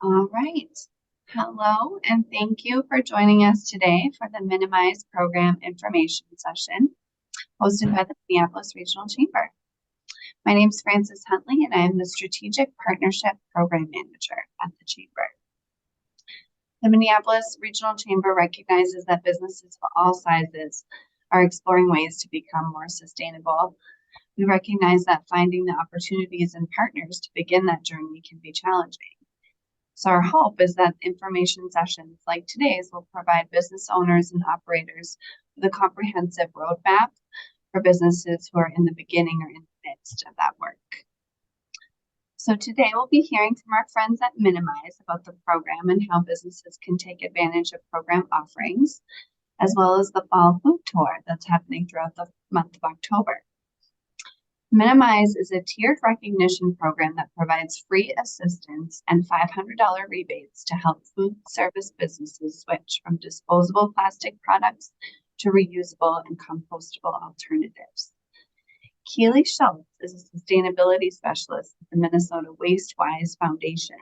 All right. Hello, and thank you for joining us today for the MNimize Program Information Session hosted by the Minneapolis Regional Chamber. My name is Frances Huntley, and I am the Strategic Partnership Program Manager at the Chamber. The Minneapolis Regional Chamber recognizes that businesses of all sizes are exploring ways to become more sustainable. We recognize that finding the opportunities and partners to begin that journey can be challenging. So our hope is that information sessions like today's will provide business owners and operators with a comprehensive roadmap for businesses who are in the beginning or in the midst of that work. So today we'll be hearing from our friends at MNimize about the program and how businesses can take advantage of program offerings, as well as the Fall Food Tour that's happening throughout the month of October. MNimize is a tiered recognition program that provides free assistance and $500 rebates to help food service businesses switch from disposable plastic products to reusable and compostable alternatives. Keely Schultz is a sustainability specialist at the Minnesota WasteWise Foundation.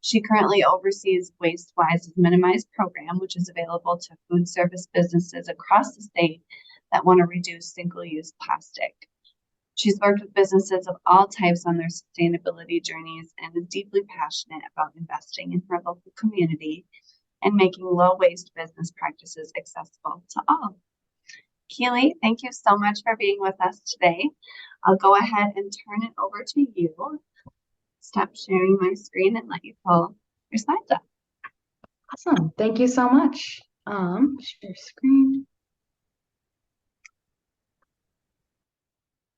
She currently oversees WasteWise's MNimize program, which is available to food service businesses across the state that want to reduce single-use plastic. She's worked with businesses of all types on their sustainability journeys and is deeply passionate about investing in her local community and making low-waste business practices accessible to all. Keely, thank you so much for being with us today. I'll go ahead and turn it over to you. Stop sharing my screen and let you pull your slides up. Awesome. Thank you so much. Share screen.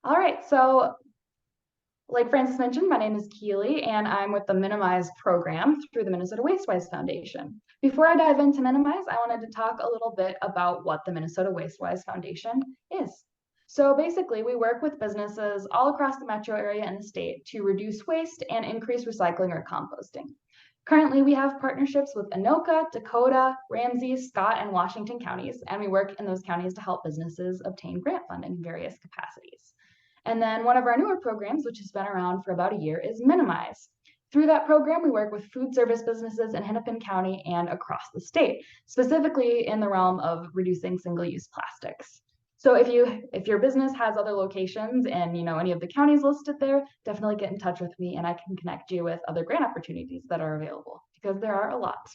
All right, so like Frances mentioned, my name is Keely, and I'm with the MNimize program through the Minnesota WasteWise Foundation. Before I dive into MNimize, I wanted to talk a little bit about what the Minnesota WasteWise Foundation is. So basically, we work with businesses all across the metro area and the state to reduce waste and increase recycling or composting. Currently, we have partnerships with Anoka, Dakota, Ramsey, Scott, and Washington counties, and we work in those counties to help businesses obtain grant funding in various capacities. And then one of our newer programs, which has been around for about a year, is MNimize. Through that program, we work with food service businesses in Hennepin County and across the state, specifically in the realm of reducing single-use plastics. So if your business has other locations and any of the counties listed there, definitely get in touch with me and I can connect you with other grant opportunities that are available, because there are a lot.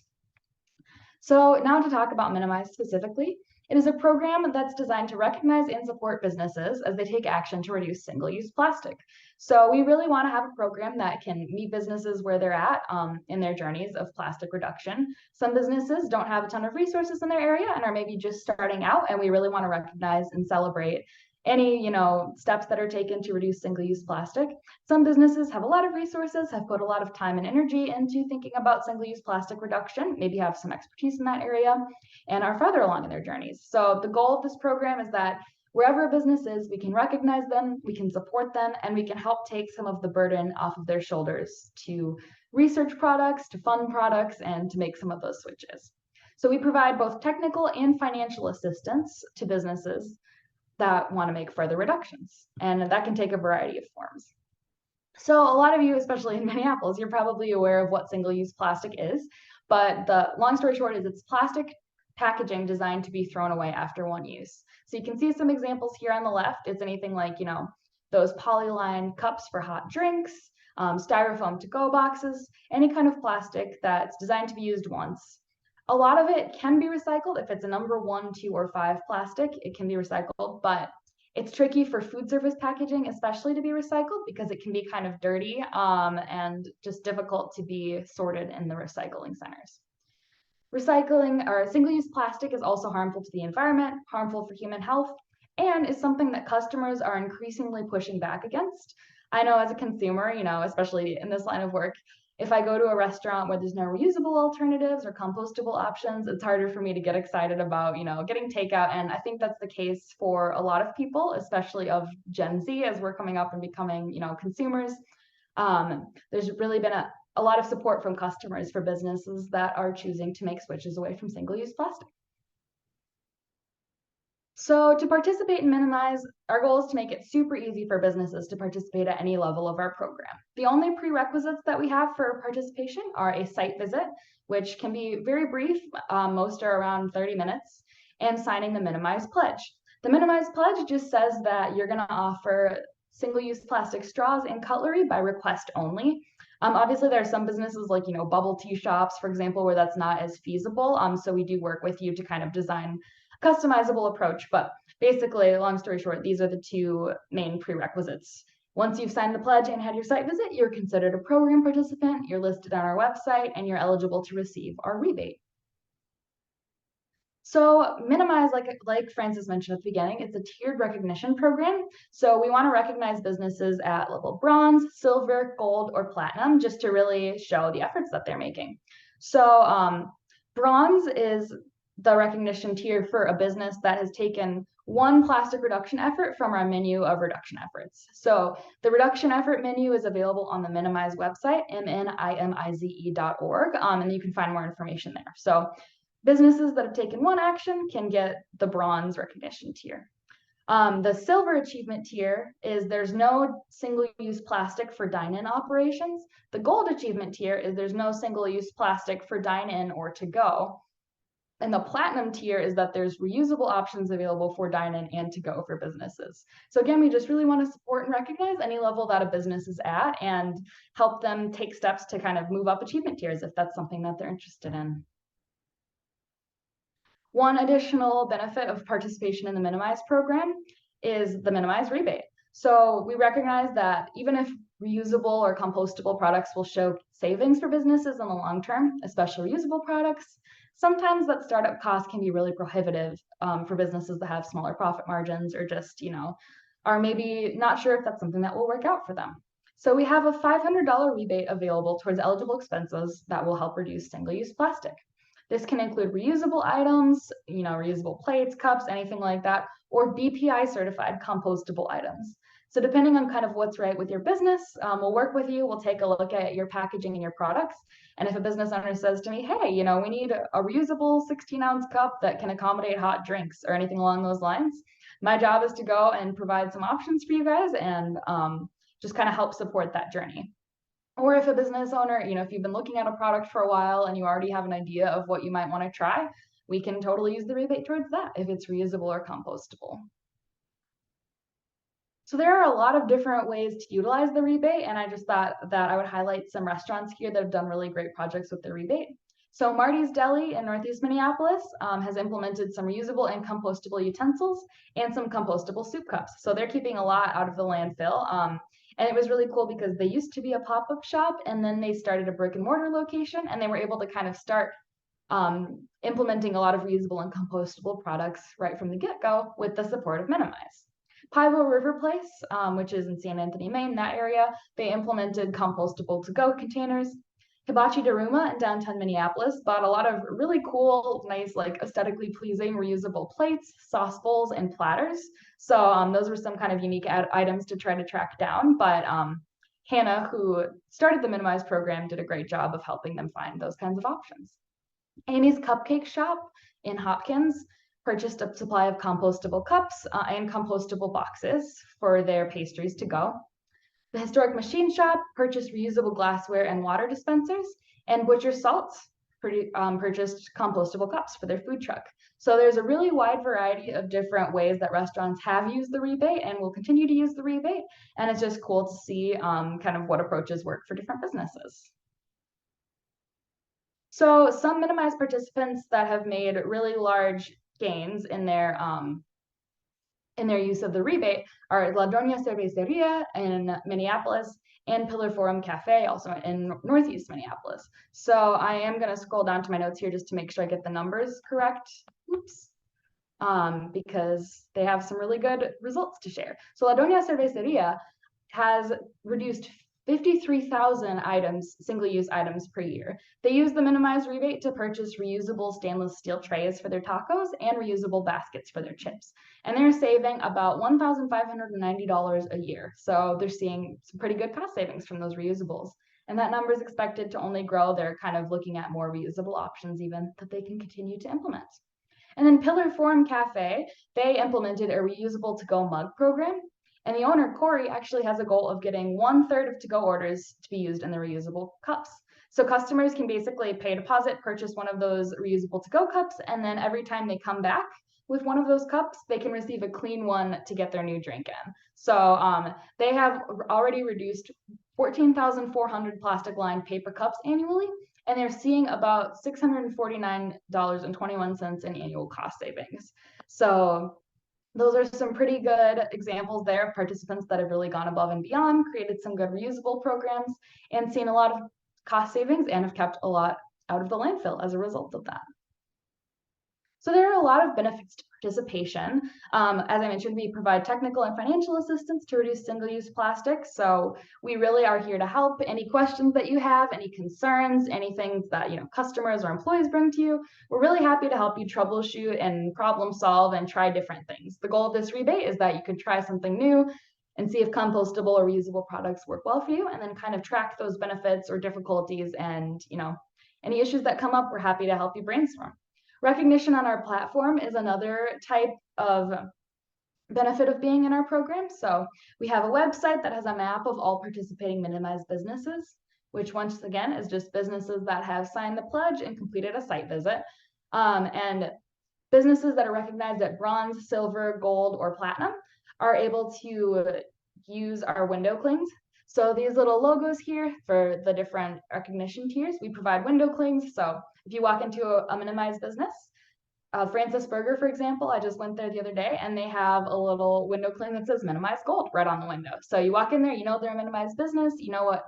So now to talk about MNimize specifically. It is a program that's designed to recognize and support businesses as they take action to reduce single-use plastic. So we really want to have a program that can meet businesses where they're at in their journeys of plastic reduction. Some businesses don't have a ton of resources in their area and are maybe just starting out, and we really want to recognize and celebrate any steps that are taken to reduce single-use plastic. Some businesses have a lot of resources, have put a lot of time and energy into thinking about single-use plastic reduction, maybe have some expertise in that area, and are further along in their journeys. So the goal of this program is that wherever a business is, we can recognize them, we can support them, and we can help take some of the burden off of their shoulders to research products, to fund products, and to make some of those switches. So we provide both technical and financial assistance to businesses that want to make further reductions, and that can take a variety of forms. So a lot of you, especially in Minneapolis, you're probably aware of what single-use plastic is, but the long story short is it's plastic packaging designed to be thrown away after one use. So you can see some examples here on the left. It's anything like, those polyline cups for hot drinks, styrofoam to-go boxes, any kind of plastic that's designed to be used once. A lot of it can be recycled. If it's a number 1, 2, or 5 plastic, it can be recycled, but it's tricky for food service packaging, especially to be recycled, because it can be kind of dirty and just difficult to be sorted in the recycling centers. Recycling or single-use plastic is also harmful to the environment, harmful for human health, and is something that customers are increasingly pushing back against. I know as a consumer, especially in this line of work, if I go to a restaurant where there's no reusable alternatives or compostable options, it's harder for me to get excited about, getting takeout. And I think that's the case for a lot of people, especially of Gen Z, as we're coming up and becoming, consumers. There's really been a lot of support from customers for businesses that are choosing to make switches away from single-use plastic. So to participate in MNimize, our goal is to make it super easy for businesses to participate at any level of our program. The only prerequisites that we have for participation are a site visit, which can be very brief, most are around 30 minutes, and signing the MNimize pledge. The MNimize pledge just says that you're gonna offer single-use plastic straws and cutlery by request only. Obviously, there are some businesses like, bubble tea shops, for example, where that's not as feasible. So we do work with you to kind of design a customizable approach. But basically, long story short, these are the two main prerequisites. Once you've signed the pledge and had your site visit, you're considered a program participant, you're listed on our website, and you're eligible to receive our rebate. So MNimize, like Francis mentioned at the beginning, it's a tiered recognition program. So we want to recognize businesses at level bronze, silver, gold, or platinum, just to really show the efforts that they're making. So bronze is the recognition tier for a business that has taken one plastic reduction effort from our menu of reduction efforts. So the reduction effort menu is available on the MNimize website, MNimize.org, and you can find more information there. So businesses that have taken one action can get the bronze recognition tier. The silver achievement tier is there's no single-use plastic for dine-in operations. The gold achievement tier is there's no single-use plastic for dine-in or to-go. And the platinum tier is that there's reusable options available for dine-in and to-go for businesses. So again, we just really want to support and recognize any level that a business is at and help them take steps to kind of move up achievement tiers if that's something that they're interested in. One additional benefit of participation in the MNimize program is the MNimize rebate. So we recognize that even if reusable or compostable products will show savings for businesses in the long term, especially reusable products, sometimes that startup cost can be really prohibitive for businesses that have smaller profit margins or just, are maybe not sure if that's something that will work out for them. So we have a $500 rebate available towards eligible expenses that will help reduce single-use plastic. This can include reusable items, reusable plates, cups, anything like that, or BPI certified compostable items. So depending on kind of what's right with your business, we'll work with you. We'll take a look at your packaging and your products. And if a business owner says to me, hey, we need a reusable 16-ounce cup that can accommodate hot drinks or anything along those lines, my job is to go and provide some options for you guys and just kind of help support that journey. Or if a business owner, if you've been looking at a product for a while and you already have an idea of what you might want to try, we can totally use the rebate towards that if it's reusable or compostable. So there are a lot of different ways to utilize the rebate, and I just thought that I would highlight some restaurants here that have done really great projects with the rebate. So Marty's Deli in Northeast Minneapolis has implemented some reusable and compostable utensils and some compostable soup cups. So they're keeping a lot out of the landfill. And it was really cool because they used to be a pop-up shop and then they started a brick and mortar location and they were able to kind of start implementing a lot of reusable and compostable products right from the get-go with the support of MNimize. Pivo River Place, which is in San Antonio, Maine, that area, they implemented compostable to-go containers. Hibachi Daruma in downtown Minneapolis bought a lot of really cool, nice, aesthetically pleasing reusable plates, sauce bowls, and platters. So those were some kind of unique items to try to track down. But Hannah, who started the MNimize program, did a great job of helping them find those kinds of options. Amy's Cupcake Shop in Hopkins purchased a supply of compostable cups and compostable boxes for their pastries to go. The Historic Machine Shop purchased reusable glassware and water dispensers, and Butcher Salts purchased compostable cups for their food truck. So there's a really wide variety of different ways that restaurants have used the rebate and will continue to use the rebate, and it's just cool to see kind of what approaches work for different businesses. So some MNimize participants that have made really large gains in their use of the rebate are La Doña Cerveceria in Minneapolis and Pillar Forum Cafe, also in Northeast Minneapolis. So I am going to scroll down to my notes here just to make sure I get the numbers correct. Oops. Because they have some really good results to share. So La Doña Cerveceria has reduced 53,000 items, single-use items per year. They use the MNimize rebate to purchase reusable stainless steel trays for their tacos and reusable baskets for their chips. And they're saving about $1,590 a year. So they're seeing some pretty good cost savings from those reusables. And that number is expected to only grow. They're kind of looking at more reusable options even that they can continue to implement. And then Pillar Form Cafe, they implemented a reusable to-go mug program. And the owner, Corey, actually has a goal of getting 1/3 of to-go orders to be used in the reusable cups. So customers can basically pay a deposit, purchase one of those reusable to-go cups, and then every time they come back with one of those cups, they can receive a clean one to get their new drink in. So they have already reduced 14,400 plastic lined paper cups annually, and they're seeing about $649.21 in annual cost savings. So those are some pretty good examples there of participants that have really gone above and beyond, created some good reusable programs, and seen a lot of cost savings and have kept a lot out of the landfill as a result of that. So there are a lot of benefits to participation. As I mentioned, we provide technical and financial assistance to reduce single-use plastic. So we really are here to help. Any questions that you have, any concerns, anything that customers or employees bring to you, we're really happy to help you troubleshoot and problem solve and try different things. The goal of this rebate is that you could try something new and see if compostable or reusable products work well for you, and then kind of track those benefits or difficulties, and any issues that come up, we're happy to help you brainstorm. Recognition on our platform is another type of benefit of being in our program. So we have a website that has a map of all participating MNimize businesses, which once again is just businesses that have signed the pledge and completed a site visit. And businesses that are recognized at bronze, silver, gold, or platinum are able to use our window clings. So these little logos here for the different recognition tiers, we provide window clings. So if you walk into a MNimize business, Francis Burger, for example, I just went there the other day, and they have a little window cling that says MNimize Gold right on the window. So you walk in there, they're a MNimize business, what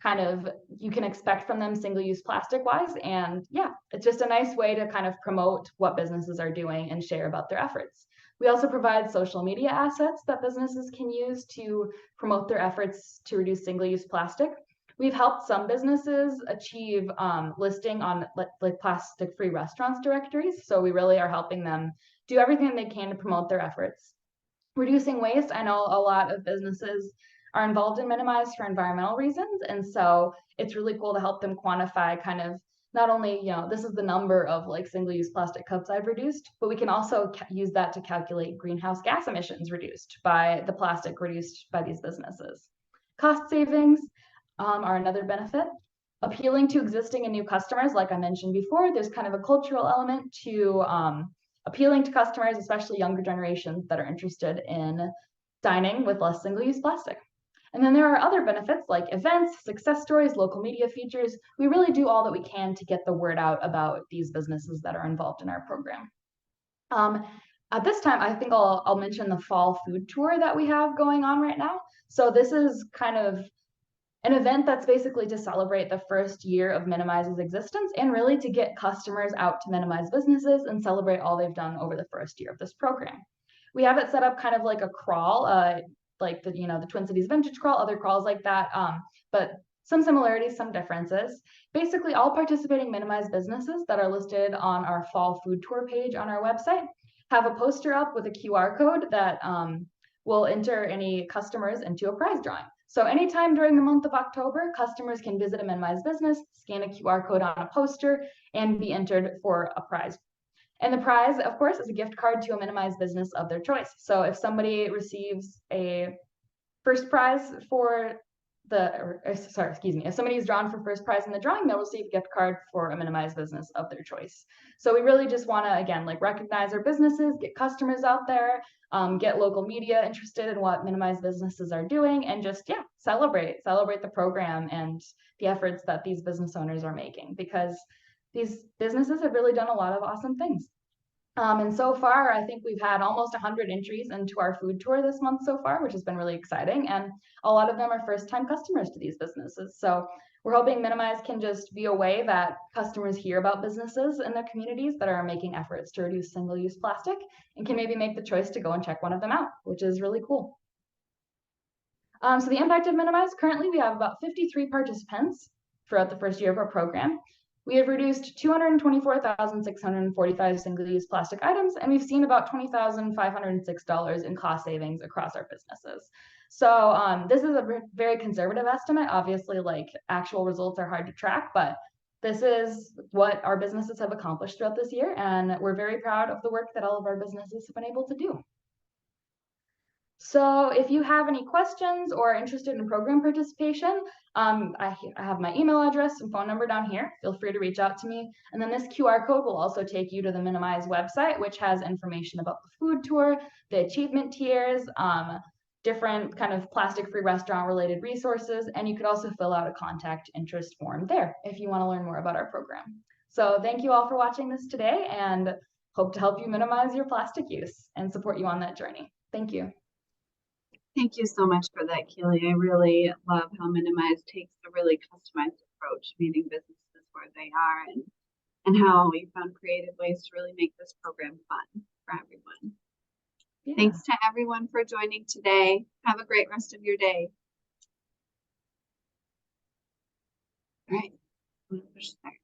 kind of you can expect from them single-use plastic wise. And yeah, it's just a nice way to kind of promote what businesses are doing and share about their efforts. We also provide social media assets that businesses can use to promote their efforts to reduce single-use plastic. We've helped some businesses achieve listing on like plastic-free restaurants directories. So we really are helping them do everything they can to promote their efforts. Reducing waste, I know a lot of businesses are involved in MNimize for environmental reasons. And so it's really cool to help them quantify kind of not only, this is the number of like single-use plastic cups I've reduced, but we can also use that to calculate greenhouse gas emissions reduced by the plastic reduced by these businesses. Cost savings are another benefit. Appealing to existing and new customers, like I mentioned before, there's kind of a cultural element to appealing to customers, especially younger generations that are interested in dining with less single-use plastic. And then there are other benefits like events, success stories, local media features. We really do all that we can to get the word out about these businesses that are involved in our program. At this time, I think I'll mention the fall food tour that we have going on right now. So this is kind of an event that's basically to celebrate the first year of MNimize's existence and really to get customers out to MNimize businesses and celebrate all they've done over the first year of this program. We have it set up kind of like a crawl, like the Twin Cities Vintage Crawl, other crawls like that, but some similarities, some differences. Basically, all participating MNimize businesses that are listed on our fall food tour page on our website have a poster up with a QR code that will enter any customers into a prize drawing. So anytime during the month of October, customers can visit a MNimize business, scan a QR code on a poster, and be entered for a prize. And the prize, of course, is a gift card to a MNimize business of their choice. So if somebody receives a first prize for if somebody is drawn for first prize in the drawing, they'll receive a gift card for a MNimize business of their choice. So we really just want to, again, like recognize our businesses, get customers out there, get local media interested in what MNimize businesses are doing, and just, celebrate the program and the efforts that these business owners are making, because these businesses have really done a lot of awesome things. And so far, I think we've had almost 100 entries into our food tour this month so far, which has been really exciting. And a lot of them are first-time customers to these businesses. So we're hoping MNimize can just be a way that customers hear about businesses in their communities that are making efforts to reduce single-use plastic and can maybe make the choice to go and check one of them out, which is really cool. So the impact of MNimize, currently we have about 53 participants throughout the first year of our program. We have reduced 224,645 single-use plastic items, and we've seen about $20,506 in cost savings across our businesses. So this is a very conservative estimate. Obviously, like actual results are hard to track, but this is what our businesses have accomplished throughout this year, and we're very proud of the work that all of our businesses have been able to do. So if you have any questions or are interested in program participation, I have my email address and phone number down here. Feel free to reach out to me. And then this QR code will also take you to the MNimize website, which has information about the food tour, the achievement tiers, different kind of plastic-free restaurant-related resources, and you could also fill out a contact interest form there if you want to learn more about our program. So thank you all for watching this today, and hope to help you minimize your plastic use and support you on that journey. Thank you. Thank you so much for that, Keely. I really love how MNimize takes a really customized approach, meeting businesses where they are, and how we found creative ways to really make this program fun for everyone. Yeah. Thanks to everyone for joining today. Have a great rest of your day. All right, I'm gonna push there.